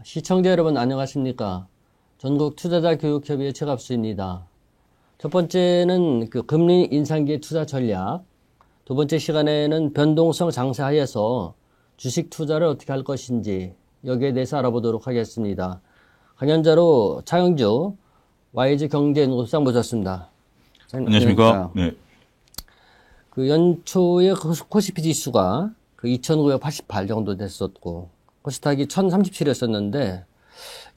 시청자 여러분 안녕하십니까? 전국 투자자 교육협의회 최갑수입니다. 첫 번째는 그 금리 인상기의 투자 전략, 두 번째 시간에는 변동성 장세 하에서 주식 투자를 어떻게 할 것인지 여기에 대해서 알아보도록 하겠습니다. 강연자로 차영주 YG경제연구소장 모셨습니다. 안녕하십니까? 네. 그 연초에 코스피 지수가 그 2,988 정도 됐었고 코스닥이 1,037이었었는데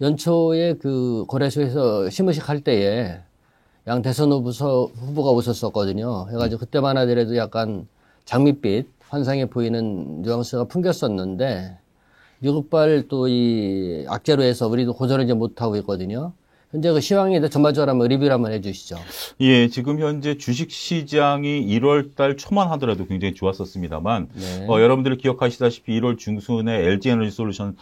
연초에 그 거래소에서 시무식 할 때에 양 대선 후보가 오셨었거든요. 해가지고 그때만 하더라도 약간 장밋빛 환상에 보이는 뉘앙스가 풍겼었는데 미국발 또 이 악재로 해서 우리도 고전을 이제 못하고 있거든요. 현재 그 시황에 대해 전반적으로 한번 리뷰를 한번 해주시죠. 예, 지금 현재 주식시장이 1월 달 초만 하더라도 굉장히 좋았었습니다만, 네. 여러분들이 기억하시다시피 1월 중순에 LG에너지솔루션,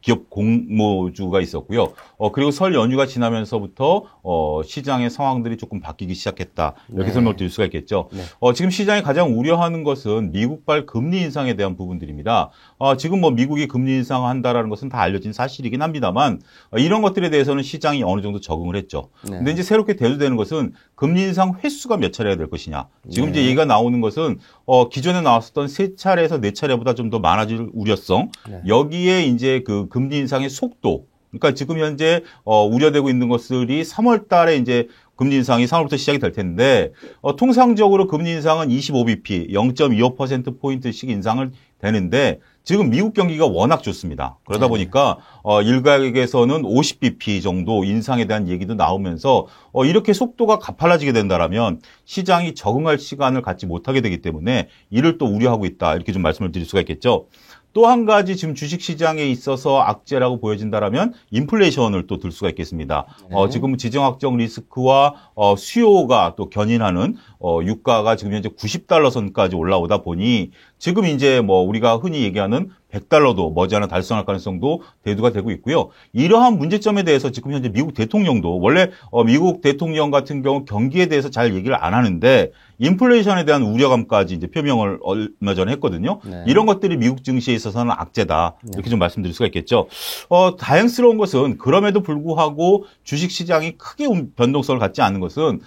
기업 공모주가 있었고요. 그리고 설 연휴가 지나면서부터, 시장의 상황들이 조금 바뀌기 시작했다. 이렇게 설명을 드릴 수가 있겠죠. 네. 지금 시장이 가장 우려하는 것은 미국발 금리 인상에 대한 부분들입니다. 지금 뭐 미국이 금리 인상한다라는 것은 다 알려진 사실이긴 합니다만, 이런 것들에 대해서는 시장이 어느 정도 적응을 했죠. 네. 근데 이제 새롭게 대두되는 것은 금리 인상 횟수가 몇 차례가 될 것이냐. 지금 이제 네. 얘기가 나오는 것은 기존에 나왔었던 3차례에서 4차례보다 좀 더 많아질 우려성. 네. 여기에 이제 그 금리 인상의 속도. 그러니까 지금 현재 우려되고 있는 것들이 3월 달에 이제 금리 인상이 3월부터 시작이 될 텐데 통상적으로 금리 인상은 25bp, 0.25%포인트씩 인상을 되는데 지금 미국 경기가 워낙 좋습니다. 그러다 보니까 일각에서는 50bp 정도 인상에 대한 얘기도 나오면서 이렇게 속도가 가팔라지게 된다라면 시장이 적응할 시간을 갖지 못하게 되기 때문에 이를 또 우려하고 있다. 이렇게 좀 말씀을 드릴 수가 있겠죠. 또 한 가지 지금 주식시장에 있어서 악재라고 보여진다라면 인플레이션을 또 들 수가 있겠습니다. 네. 지금 지정학적 리스크와 수요가 또 견인하는 유가가 지금 현재 $90 선까지 올라오다 보니 지금 이제 뭐 우리가 흔히 얘기하는 $100도 머지않아 달성할 가능성도 대두가 되고 있고요. 이러한 문제점에 대해서 지금 현재 미국 대통령도 원래 미국 대통령 같은 경우 경기에 대해서 잘 얘기를 안 하는데 인플레이션에 대한 우려감까지 이제 표명을 얼마 전에 했거든요. 네. 이런 것들이 미국 증시에 있어서는 악재다. 이렇게 좀 말씀드릴 수가 있겠죠. 다행스러운 것은 그럼에도 불구하고 주식시장이 크게 변동성을 갖지 않는 것은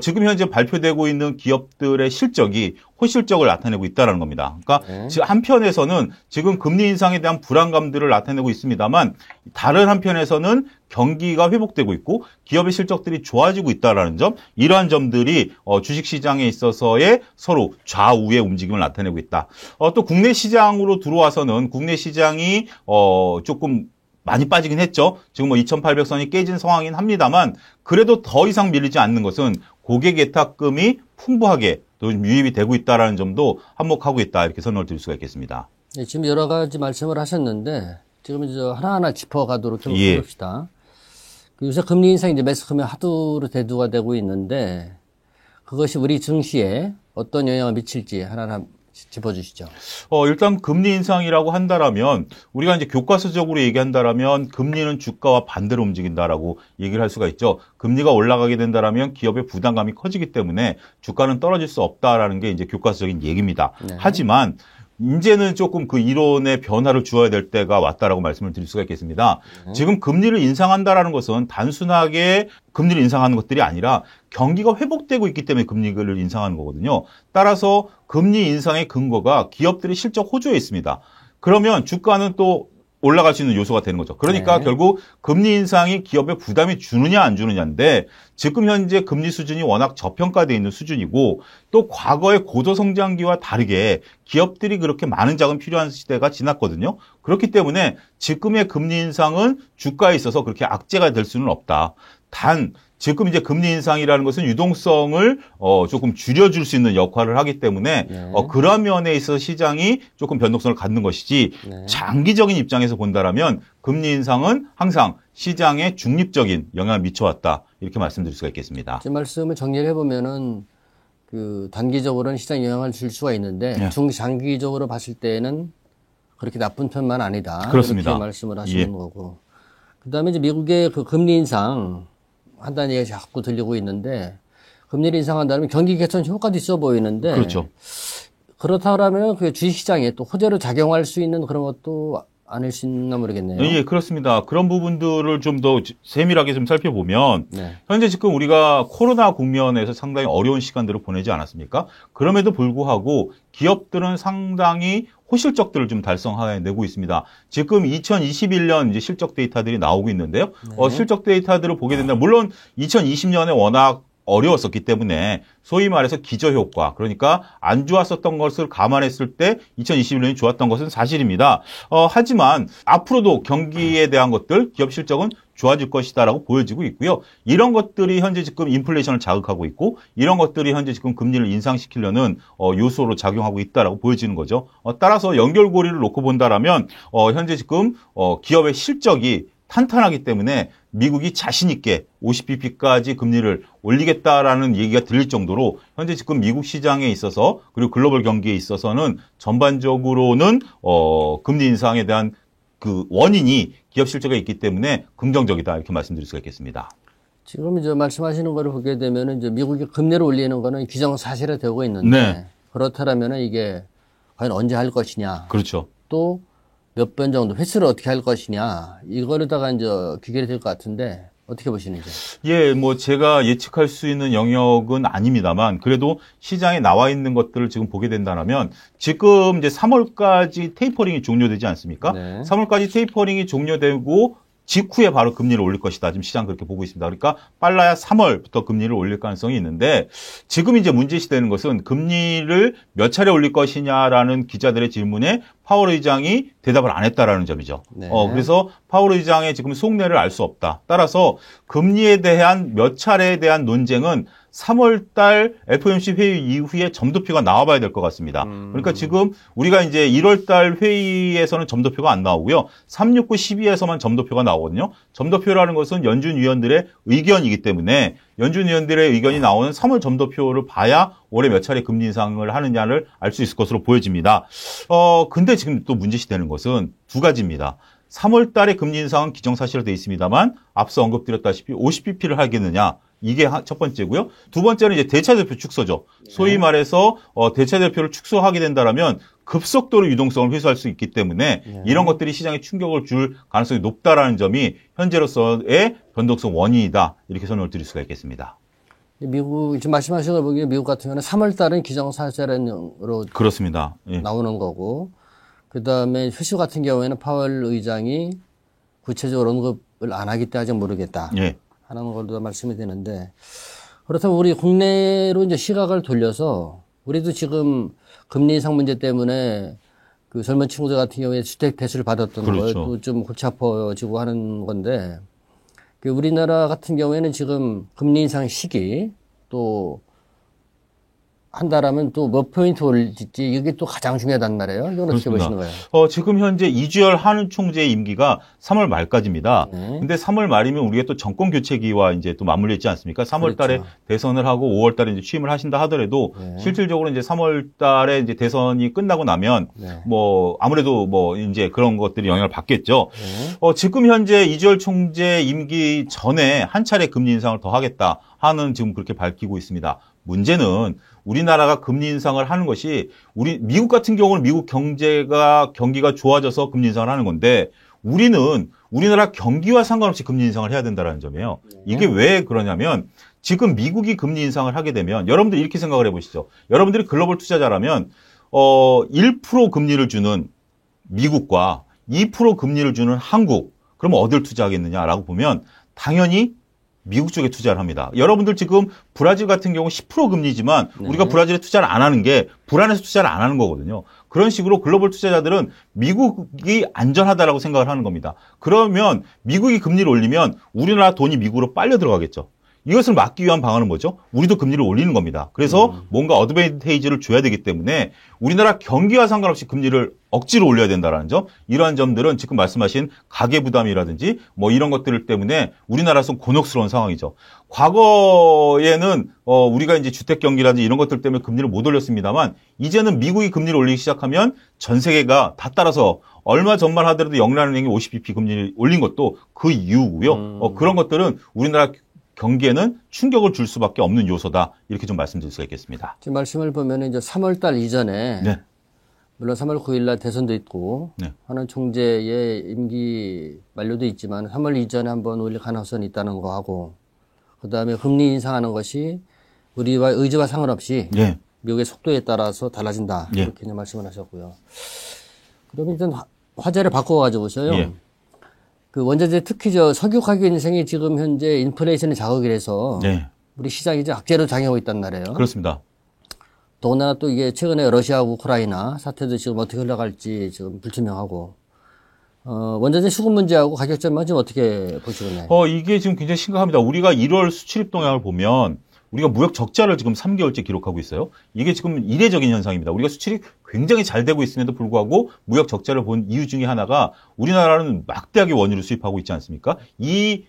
지금 현재 발표되고 있는 기업들의 실적이 호실적을 나타내고 있다는 겁니다. 그러니까 한편에서는 지금 금리 인상에 대한 불안감들을 나타내고 있습니다만 다른 한편에서는 경기가 회복되고 있고 기업의 실적들이 좋아지고 있다는 점, 이러한 점들이 주식시장에 있어서의 서로 좌우의 움직임을 나타내고 있다. 또 국내 시장으로 들어와서는 국내 시장이 조금 많이 빠지긴 했죠. 지금 뭐 2,800선이 깨진 상황이긴 합니다만 그래도 더 이상 밀리지 않는 것은 고객 예탁금이 풍부하게 또 유입이 되고 있다는 점도 한몫하고 있다. 이렇게 설명을 드릴 수가 있겠습니다. 네, 지금 여러 가지 말씀을 하셨는데 지금 이제 하나하나 짚어가도록 좀 예. 해봅시다. 요새 금리 인상이 이제 매스컴에 하도로 대두가 되고 있는데 그것이 우리 증시에 어떤 영향을 미칠지 하나하나 짚어주시죠. 일단 금리 인상이라고 한다라면 우리가 이제 교과서적으로 얘기한다라면 금리는 주가와 반대로 움직인다라고 얘기를 할 수가 있죠. 금리가 올라가게 된다라면 기업의 부담감이 커지기 때문에 주가는 떨어질 수 없다라는 게 이제 교과서적인 얘기입니다. 네. 하지만 이제는 조금 그 이론의 변화를 주어야 될 때가 왔다라고 말씀을 드릴 수가 있겠습니다. 지금 금리를 인상한다라는 것은 단순하게 금리를 인상하는 것들이 아니라 경기가 회복되고 있기 때문에 금리를 인상하는 거거든요. 따라서 금리 인상의 근거가 기업들의 실적 호조에 있습니다. 그러면 주가는 또 올라갈 수 있는 요소가 되는 거죠. 그러니까 네. 결국 금리 인상이 기업에 부담이 주느냐 안 주느냐인데 지금 현재 금리 수준이 워낙 저평가되어 있는 수준이고 또 과거의 고도성장기와 다르게 기업들이 그렇게 많은 자금 필요한 시대가 지났거든요. 그렇기 때문에 지금의 금리 인상은 주가에 있어서 그렇게 악재가 될 수는 없다. 단 지금 이제 금리 인상이라는 것은 유동성을 조금 줄여줄 수 있는 역할을 하기 때문에 네. 그러한 면에 있어서 시장이 조금 변동성을 갖는 것이지 네. 장기적인 입장에서 본다라면 금리 인상은 항상 시장에 중립적인 영향을 미쳐왔다. 이렇게 말씀드릴 수가 있겠습니다. 제 말씀을 정리를 해보면은 그 단기적으로는 시장에 영향을 줄 수가 있는데 네. 중장기적으로 봤을 때는 그렇게 나쁜 편만 아니다. 그렇습니다. 이렇게 말씀을 하시는 예. 거고. 그다음에 이제 미국의 그 금리 인상 한다는 얘기가 자꾸 들리고 있는데 금리를 인상한다면 경기 개선 효과도 있어 보이는데 그렇죠. 그렇다면 그 주식시장에 또 호재로 작용할 수 있는 그런 것도 않으신가 모르겠네요. 예, 그렇습니다. 그런 부분들을 좀 더 세밀하게 좀 살펴보면 네. 현재 지금 우리가 코로나 국면에서 상당히 어려운 시간들을 보내지 않았습니까? 그럼에도 불구하고 기업들은 상당히 호실적들을 좀 달성해내고 있습니다. 지금 2021년 이제 실적 데이터들이 나오고 있는데요. 네. 실적 데이터들을 보게 된다면 물론 2020년에 워낙 어려웠었기 때문에 소위 말해서 기저효과, 그러니까 안 좋았었던 것을 감안했을 때 2021년이 좋았던 것은 사실입니다. 하지만 앞으로도 경기에 대한 것들, 기업 실적은 좋아질 것이다라고 보여지고 있고요. 이런 것들이 현재 지금 인플레이션을 자극하고 있고 이런 것들이 현재 지금 금리를 인상시키려는 요소로 작용하고 있다라고 보여지는 거죠. 따라서 연결고리를 놓고 본다라면 현재 지금 기업의 실적이 탄탄하기 때문에 미국이 자신 있게 50bp까지 금리를 올리겠다라는 얘기가 들릴 정도로 현재 지금 미국 시장에 있어서 그리고 글로벌 경기에 있어서는 전반적으로는 금리 인상에 대한 그 원인이 기업 실적에 있기 때문에 긍정적이다 이렇게 말씀드릴 수가 있겠습니다. 지금 이제 말씀하시는 거를 보게 되면은 이제 미국이 금리를 올리는 거는 기정사실화 되고 있는데 네. 그렇다면은 이게 과연 언제 할 것이냐. 그렇죠. 또 몇 번 정도 횟수를 어떻게 할 것이냐. 이거로다가 이제 귀결이 될 것 같은데 어떻게 보시는지. 예, 뭐 제가 예측할 수 있는 영역은 아닙니다만 그래도 시장에 나와 있는 것들을 지금 보게 된다면 지금 이제 3월까지 테이퍼링이 종료되지 않습니까? 네. 3월까지 테이퍼링이 종료되고 직후에 바로 금리를 올릴 것이다. 지금 시장 그렇게 보고 있습니다. 그러니까 빨라야 3월부터 금리를 올릴 가능성이 있는데 지금 이제 문제시되는 것은 금리를 몇 차례 올릴 것이냐라는 기자들의 질문에 파월 의장이 대답을 안 했다라는 점이죠. 네. 그래서 파월 의장의 지금 속내를 알 수 없다. 따라서 금리에 대한 몇 차례에 대한 논쟁은 3월 달 FOMC 회의 이후에 점도표가 나와봐야 될 것 같습니다. 그러니까 지금 우리가 이제 1월 달 회의에서는 점도표가 안 나오고요. 3, 6, 9, 12에서만 점도표가 나오거든요. 점도표라는 것은 연준 위원들의 의견이기 때문에 연준 위원들의 의견이 나오는 3월 점도표를 봐야 올해 몇 차례 금리 인상을 하느냐를 알 수 있을 것으로 보여집니다. 근데 지금 또 문제시되는 것은 두 가지입니다. 3월 달에 금리 인상은 기정사실로 되어 있습니다만 앞서 언급드렸다시피 50bp를 하겠느냐. 이게 첫 번째고요. 두 번째는 이제 대차대표 축소죠. 소위 말해서 대차대표를 축소하게 된다라면 급속도로 유동성을 회수할 수 있기 때문에 이런 것들이 시장에 충격을 줄 가능성이 높다라는 점이 현재로서의 변동성 원인이다. 이렇게 설명을 드릴 수가 있겠습니다. 미국 지금 말씀하신 걸 보기에 미국 같은 경우는 3월 달은 기정사실화로 그렇습니다. 예. 나오는 거고 그다음에 휘슈 같은 경우에는 파월 의장이 구체적으로 언급을 안 하기 때문에 아직 모르겠다. 예. 하는 걸로 말씀이 되는데 그렇다면 우리 국내로 이제 시각을 돌려서 우리도 지금 금리 인상 문제 때문에 그 젊은 친구들 같은 경우에 주택 대출을 받았던 그렇죠. 것도 좀 골치 아파지고 하는 건데 그 우리나라 같은 경우에는 지금 금리 인상 시기 또 한다라면 또 몇 포인트 올릴지 이게 또 가장 중요하단 말이에요. 이건 어떻게 그렇습니다. 보시는 거예요? 지금 현재 이주열 한은 총재의 임기가 3월 말까지입니다. 네. 근데 3월 말이면 우리가 또 정권 교체기와 이제 또 맞물려 있지 않습니까? 3월 달에 그렇죠. 대선을 하고 5월 달에 이제 취임을 하신다 하더라도 네. 실질적으로 이제 3월 달에 이제 대선이 끝나고 나면 네. 뭐 아무래도 뭐 이제 그런 것들이 영향을 받겠죠. 네. 지금 현재 이주열 총재 임기 전에 한 차례 금리 인상을 더 하겠다 하는 지금 그렇게 밝히고 있습니다. 문제는 우리나라가 금리 인상을 하는 것이 미국 같은 경우는 미국 경기가 좋아져서 금리 인상을 하는 건데 우리나라 경기와 상관없이 금리 인상을 해야 된다는 점이에요. 이게 왜 그러냐면 지금 미국이 금리 인상을 하게 되면 여러분들 이렇게 생각을 해보시죠. 여러분들이 글로벌 투자자라면 1% 금리를 주는 미국과 2% 금리를 주는 한국 그러면 어딜 투자하겠느냐라고 보면 당연히 미국 쪽에 투자를 합니다. 여러분들 지금 브라질 같은 경우 10% 금리지만 우리가 브라질에 투자를 안 하는 게 불안해서 투자를 안 하는 거거든요. 그런 식으로 글로벌 투자자들은 미국이 안전하다라고 생각을 하는 겁니다. 그러면 미국이 금리를 올리면 우리나라 돈이 미국으로 빨려 들어가겠죠. 이것을 막기 위한 방안은 뭐죠? 우리도 금리를 올리는 겁니다. 그래서 뭔가 어드밴테이지를 줘야 되기 때문에 우리나라 경기와 상관없이 금리를 억지로 올려야 된다는 점, 이러한 점들은 지금 말씀하신 가계부담이라든지 뭐 이런 것들 때문에 우리나라에서 곤혹스러운 상황이죠. 과거에는 우리가 이제 주택 경기라든지 이런 것들 때문에 금리를 못 올렸습니다만 이제는 미국이 금리를 올리기 시작하면 전 세계가 다 따라서 얼마 전만 하더라도 영란은행이 50bp 금리를 올린 것도 그 이유고요. 그런 것들은 우리나라 경기에는 충격을 줄 수밖에 없는 요소다. 이렇게 좀 말씀드릴 수가 있겠습니다. 지금 말씀을 보면 이제 3월 달 이전에 네. 물론 3월 9일 날 대선도 있고 네. 하는 총재의 임기 만료도 있지만 3월 이전에 한번 올릴 가능성이 있다는 거 하고 그다음에 금리 인상하는 것이 우리와 의지와 상관없이 예. 미국의 속도에 따라서 달라진다. 예. 이렇게 말씀을 하셨고요. 그러면 일단 화제를 바꿔가지고서요. 예. 그 원자재 특히 석유 가격 인상이 지금 현재 인플레이션에 자극이 돼서 예. 우리 시장이 이제 악재로 작용하고 있단 말이에요. 그렇습니다. 더군다나 또 이게 최근에 러시아하고 우크라이나 사태도 지금 어떻게 흘러갈지 지금 불투명하고 원자재 수급 문제하고 가격 전망 지금 어떻게 보시겠나요? 이게 지금 굉장히 심각합니다. 우리가 1월 수출입 동향을 보면 우리가 무역 적자를 지금 3개월째 기록하고 있어요. 이게 지금 이례적인 현상입니다. 우리가 수출이 굉장히 잘 되고 있음에도 불구하고 무역 적자를 본 이유 중에 하나가 우리나라는 막대하게 원유를 수입하고 있지 않습니까? 이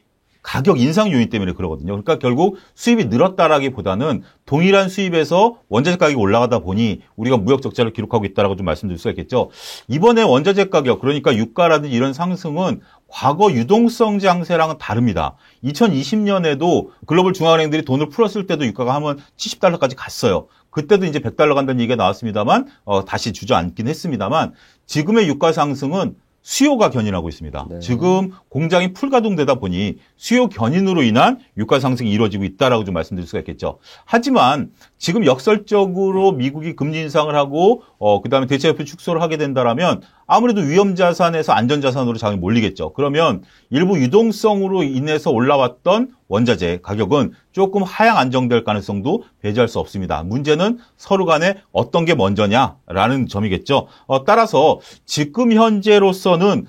가격 인상 요인 때문에 그러거든요. 그러니까 결국 수입이 늘었다라기보다는 동일한 수입에서 원자재 가격이 올라가다 보니 우리가 무역 적자를 기록하고 있다라고 좀 말씀드릴 수가 있겠죠. 이번에 원자재 가격, 그러니까 유가라든지 이런 상승은 과거 유동성 장세랑은 다릅니다. 2020년에도 글로벌 중앙은행들이 돈을 풀었을 때도 유가가 한번 70달러까지 갔어요. 그때도 이제 100달러 간다는 얘기가 나왔습니다만, 다시 주저앉긴 했습니다만, 지금의 유가 상승은 수요가 견인하고 있습니다. 네. 지금 공장이 풀가동되다 보니 수요 견인으로 인한 유가 상승이 이루어지고 있다라고 좀 말씀드릴 수가 있겠죠. 하지만 지금 역설적으로 미국이 금리 인상을 하고 그다음에 대체화폐 축소를 하게 된다라면 아무래도 위험자산에서 안전자산으로 자금이 몰리겠죠. 그러면 일부 유동성으로 인해서 올라왔던 원자재 가격은 조금 하향 안정될 가능성도 배제할 수 없습니다. 문제는 서로 간에 어떤 게 먼저냐라는 점이겠죠. 따라서 지금 현재로서는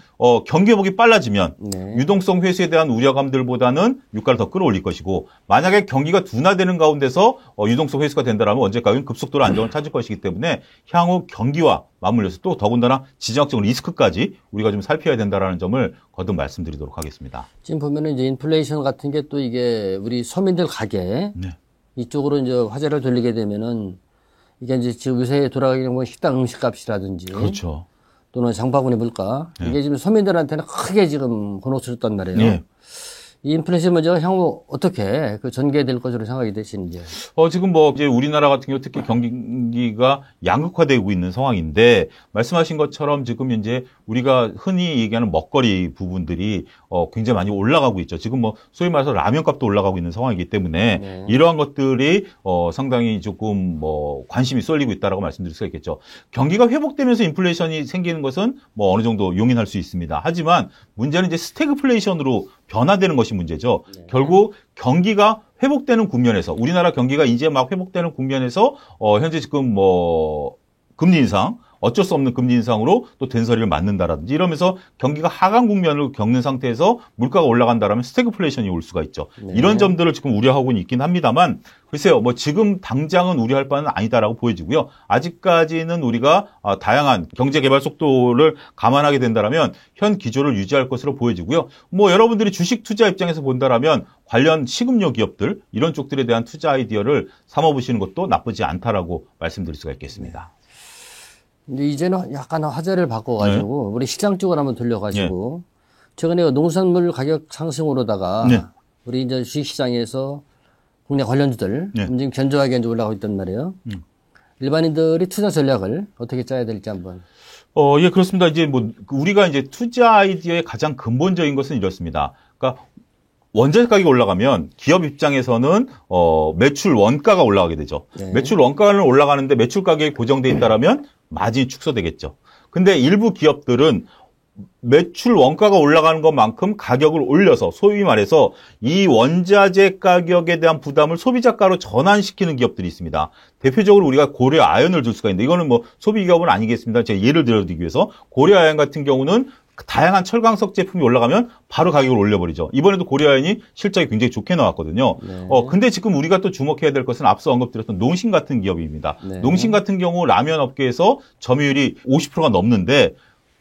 경기 회복이 빨라지면 네. 유동성 회수에 대한 우려감들보다는 유가를 더 끌어올릴 것이고 만약에 경기가 둔화되는 가운데서 유동성 회수가 된다면 원자재 가격은 급속도로 안정을 찾을 것이기 때문에 향후 경기와 맞물려서 또 더군다나 지정학적 리스크까지 우리가 좀 살펴야 된다라는 점을 거듭 말씀드리도록 하겠습니다. 지금 보면은 이제 인플레이션 같은 게 또 이게 우리 서민들 가게 네. 이쪽으로 이제 화제를 돌리게 되면은 이게 이제 지금 요새 돌아가는 뭐 식당 음식값이라든지 그렇죠. 또는 장바구니 물가 네. 이게 지금 서민들한테는 크게 지금 곤혹스럽단 말이에요. 네. 이 인플레이션 문제가 향후 어떻게 그 전개될 것으로 생각이 되시는지. 지금 뭐 이제 우리나라 같은 경우 특히 경기가 양극화되고 있는 상황인데 말씀하신 것처럼 지금 이제 우리가 흔히 얘기하는 먹거리 부분들이 굉장히 많이 올라가고 있죠. 지금 뭐 소위 말해서 라면 값도 올라가고 있는 상황이기 때문에 네. 이러한 것들이 상당히 조금 뭐 관심이 쏠리고 있다라고 말씀드릴 수가 있겠죠. 경기가 회복되면서 인플레이션이 생기는 것은 뭐 어느 정도 용인할 수 있습니다. 하지만 문제는 이제 스태그플레이션으로 변화되는 것이 문제죠. 네. 결국 경기가 회복되는 국면에서 우리나라 경기가 이제 막 회복되는 국면에서 현재 지금 뭐 금리 인상 어쩔 수 없는 금리 인상으로 또 된서리를 맞는다라든지 이러면서 경기가 하강 국면을 겪는 상태에서 물가가 올라간다라면 스태그플레이션이 올 수가 있죠. 네. 이런 점들을 지금 우려하고는 있긴 합니다만 글쎄요, 뭐 지금 당장은 우려할 바는 아니다라고 보여지고요. 아직까지는 우리가 다양한 경제 개발 속도를 감안하게 된다라면 현 기조를 유지할 것으로 보여지고요. 뭐 여러분들이 주식 투자 입장에서 본다라면 관련 식음료 기업들 이런 쪽들에 대한 투자 아이디어를 삼아보시는 것도 나쁘지 않다라고 말씀드릴 수가 있겠습니다. 근데 이제는 약간 화제를 바꿔가지고 우리 시장 쪽으로 한번 돌려가지고 최근에 농산물 가격 상승으로다가 네. 우리 이제 주식시장에서 국내 관련주들 네. 지금 견조하게 이제 올라가고 있단 말이에요. 일반인들이 투자 전략을 어떻게 짜야 될지 한번. 예, 그렇습니다. 이제 뭐 우리가 이제 투자 아이디어의 가장 근본적인 것은 이렇습니다. 그러니까 원자재 가격이 올라가면 기업 입장에서는 매출 원가가 올라가게 되죠. 네. 매출 원가는 올라가는데 매출 가격이 고정돼 있다라면 마진이 축소되겠죠. 근데 일부 기업들은 매출 원가가 올라가는 것만큼 가격을 올려서 소위 말해서 이 원자재 가격에 대한 부담을 소비자가로 전환시키는 기업들이 있습니다. 대표적으로 우리가 고려 아연을 들 수가 있는데 이거는 뭐 소비 기업은 아니겠습니다. 제가 예를 들어드리기 위해서 고려 아연 같은 경우는 다양한 철광석 제품이 올라가면 바로 가격을 올려버리죠. 이번에도 고려아연이 실적이 굉장히 좋게 나왔거든요. 네. 근데 지금 우리가 또 주목해야 될 것은 앞서 언급드렸던 농심 같은 기업입니다. 네. 농심 같은 경우 라면 업계에서 점유율이 50%가 넘는데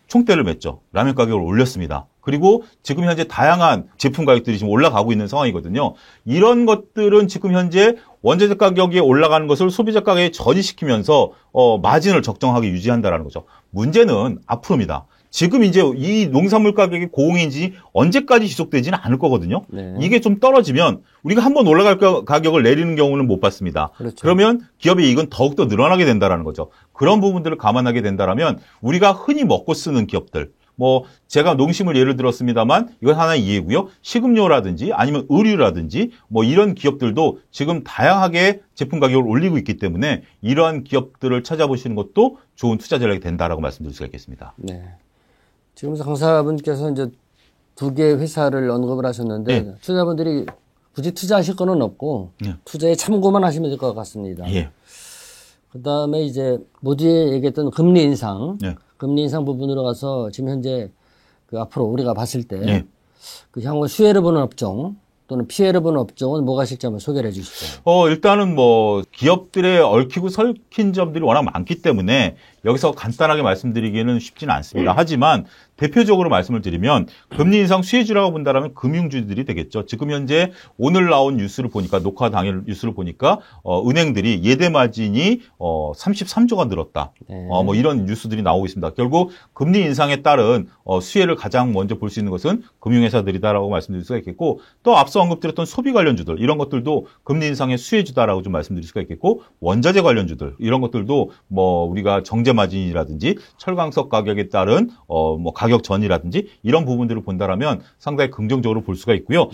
총대를 맸죠. 라면 가격을 올렸습니다. 그리고 지금 현재 다양한 제품 가격들이 지금 올라가고 있는 상황이거든요. 이런 것들은 지금 현재 원자재 가격이 올라가는 것을 소비자 가격에 전이시키면서 마진을 적정하게 유지한다는 거죠. 문제는 앞으로입니다. 지금 이제 이 농산물 가격이 고공인지 언제까지 지속되지는 않을 거거든요. 네. 이게 좀 떨어지면 우리가 한번 올라갈 가격을 내리는 경우는 못 봤습니다. 그렇죠. 그러면 기업의 이익은 더욱더 늘어나게 된다라는 거죠. 그런 부분들을 감안하게 된다라면 우리가 흔히 먹고 쓰는 기업들, 뭐 제가 농심을 예를 들었습니다만 이건 하나의 이해고요. 식음료라든지 아니면 의류라든지 뭐 이런 기업들도 지금 다양하게 제품 가격을 올리고 있기 때문에 이러한 기업들을 찾아보시는 것도 좋은 투자 전략이 된다라고 말씀드릴 수가 있겠습니다. 네. 지금 강사분께서 이제 두 개의 회사를 언급을 하셨는데 네. 투자분들이 굳이 투자하실 거는 없고 네. 투자에 참고만 하시면 될 것 같습니다. 예. 그다음에 이제 모두에 얘기했던 금리 인상, 네. 금리 인상 부분으로 가서 지금 현재 그 앞으로 우리가 봤을 때 네. 그 향후 수혜를 보는 업종 또는 피해를 보는 업종은 뭐가 있을지 한번 소개를 해주시죠. 일단은 뭐 기업들의 얽히고 설킨 점들이 워낙 많기 때문에 여기서 간단하게 말씀드리기는 쉽지는 않습니다. 하지만 대표적으로 말씀을 드리면 금리 인상 수혜주라고 본다면 금융주들이 되겠죠. 지금 현재 오늘 나온 뉴스를 보니까 녹화 당일 뉴스를 보니까 은행들이 예대 마진이 33조가 늘었다. 네. 뭐 이런 뉴스들이 나오고 있습니다. 결국 금리 인상에 따른 수혜를 가장 먼저 볼 수 있는 것은 금융회사들이다라고 말씀드릴 수가 있겠고 또 앞서 언급드렸던 소비 관련주들 이런 것들도 금리 인상의 수혜주다라고 좀 말씀드릴 수가 있겠고 원자재 관련주들 이런 것들도 뭐 우리가 정제 마진이라든지 철강석 가격에 따른 뭐 가격 전이라든지 이런 부분들을 본다라면 상당히 긍정적으로 볼 수가 있고요.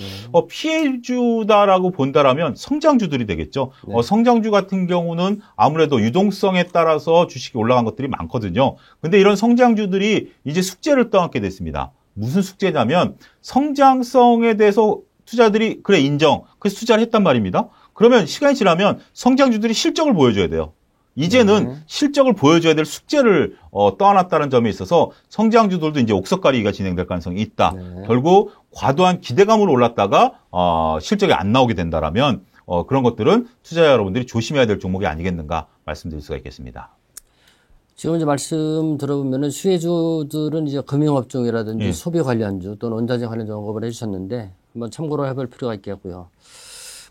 피해주다라고 본다라면 성장주들이 되겠죠. 네. 성장주 같은 경우는 아무래도 유동성에 따라서 주식이 올라간 것들이 많거든요. 근데 이런 성장주들이 이제 숙제를 떠안게 됐습니다. 무슨 숙제냐면 성장성에 대해서 투자들이 그래 인정. 그래서 투자를 했단 말입니다. 그러면 시간이 지나면 성장주들이 실적을 보여줘야 돼요. 이제는 실적을 보여줘야 될 숙제를 떠안았다는 점에 있어서 성장주들도 이제 옥석가리기가 진행될 가능성이 있다. 네. 결국 과도한 기대감으로 올랐다가 실적이 안 나오게 된다라면 그런 것들은 투자자 여러분들이 조심해야 될 종목이 아니겠는가 말씀드릴 수가 있겠습니다. 지금 이제 말씀 들어보면은 수혜주들은 이제 금융업종이라든지 예. 소비 관련주 또는 원자재 관련주 언급을 해주셨는데 한번 참고로 해볼 필요가 있겠고요.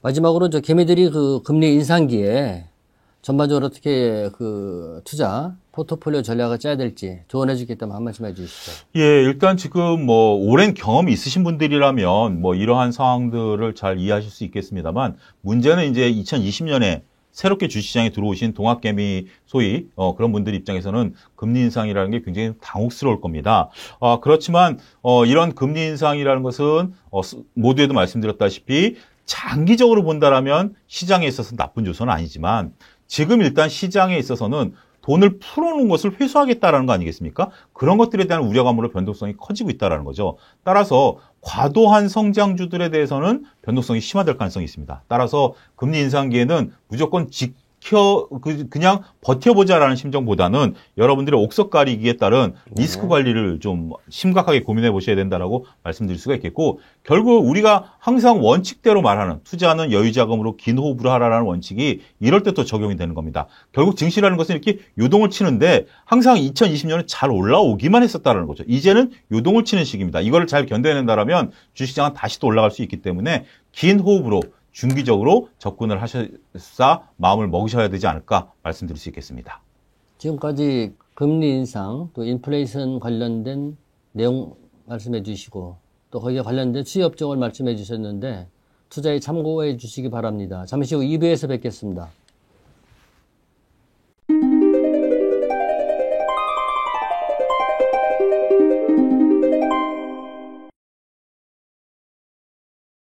마지막으로 저 개미들이 그 금리 인상기에 전반적으로 어떻게 그 투자 포트폴리오 전략을 짜야 될지 조언해 주겠다면 한 말씀 해 주시죠. 예, 일단 지금 뭐 오랜 경험이 있으신 분들이라면 뭐 이러한 상황들을 잘 이해하실 수 있겠습니다만 문제는 이제 2020년에 새롭게 주식시장에 들어오신 동학개미 소위 그런 분들 입장에서는 금리 인상이라는 게 굉장히 당혹스러울 겁니다. 그렇지만 이런 금리 인상이라는 것은 모두에도 말씀드렸다시피 장기적으로 본다라면 시장에 있어서 나쁜 요소는 아니지만 지금 일단 시장에 있어서는 돈을 풀어놓은 것을 회수하겠다라는 거 아니겠습니까? 그런 것들에 대한 우려감으로 변동성이 커지고 있다는 거죠. 따라서 과도한 성장주들에 대해서는 변동성이 심화될 가능성이 있습니다. 따라서 금리 인상기에는 무조건 그냥 버텨보자라는 심정보다는 여러분들의 옥석 가리기에 따른 리스크 관리를 좀 심각하게 고민해 보셔야 된다라고 말씀드릴 수가 있겠고 결국 우리가 항상 원칙대로 말하는 투자는 여유자금으로 긴 호흡으로 하라라는 원칙이 이럴 때 또 적용이 되는 겁니다. 결국 증시라는 것은 이렇게 요동을 치는데 항상 2020년은 잘 올라오기만 했었다는 거죠. 이제는 요동을 치는 시기입니다. 이거를 잘 견뎌낸다라면 주식시장은 다시 또 올라갈 수 있기 때문에 긴 호흡으로 중기적으로 접근을 하셔서 마음을 먹으셔야 되지 않을까 말씀드릴 수 있겠습니다. 지금까지 금리 인상 또 인플레이션 관련된 내용 말씀해 주시고 또 거기에 관련된 수혜업종을 말씀해 주셨는데 투자에 참고해 주시기 바랍니다. 잠시 후 2부에서 뵙겠습니다.